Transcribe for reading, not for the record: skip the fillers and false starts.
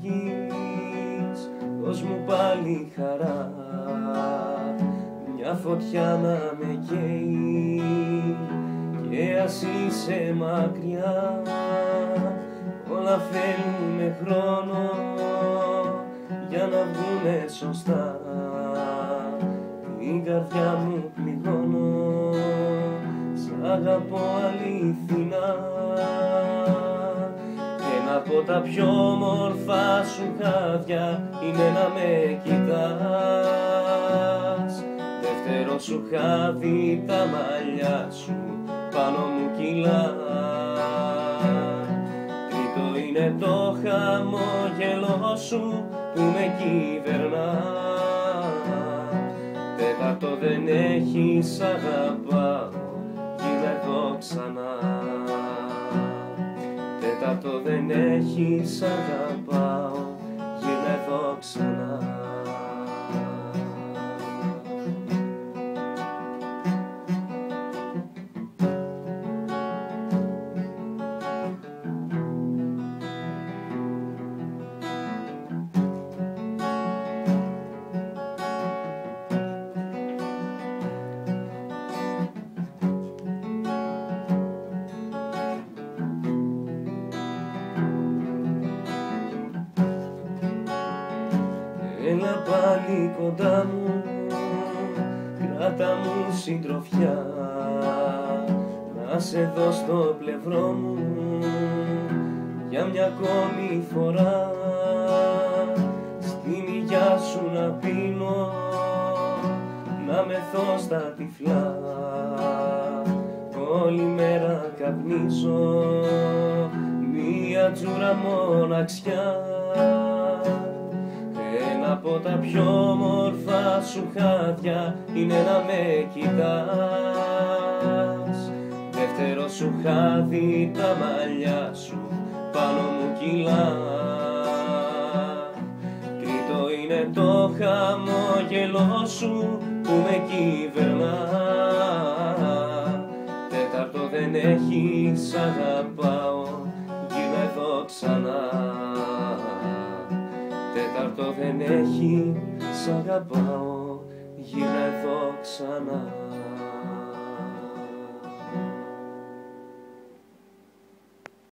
έχεις, δώσ' μου πάλι χαρά, μια φωτιά να με καίει και ας είσαι μακριά. Όλα θέλουνε χρόνο για να βγουνε σωστά, την καρδιά μου πληγώνω, σ' αγαπώ αληθινά. Ένα από τα πιο όμορφα σου χάδια είναι να με κοιτάς. Δεύτερο σου χάδι τα μαλλιά σου πάνω μου κυλά. Τρίτο είναι το χαμόγελό σου που με κυβερνά. Τέταρτο δεν έχεις, αγαπάω, γύρνα εδώ ξανά. Τέταρτο δεν έχεις, αγαπάω, γύρνα εδώ ξανά. Έλα πάλι κοντά μου, κράτα μου συντροφιά, να σε δω στο πλευρό μου για μια ακόμη φορά. Στην υγειά σου να πίνω, να μεθώ στα τυφλά, όλη μέρα καπνίζω μια τζούρα μοναξιά. Ένα από τα πιο όμορφα σου χάδια είναι να με κοιτάς. Δεύτερο σου χάδι τα μαλλιά σου πάνω μου κυλά. Τρίτο είναι το χαμόγελό σου που με κυβερνά. Τέταρτο δεν έχεις, αγαπάω, γύρνα εδώ ξανά. Τέταρτο δεν έχει, σ' αγαπάω, γύρνα εδώ ξανά.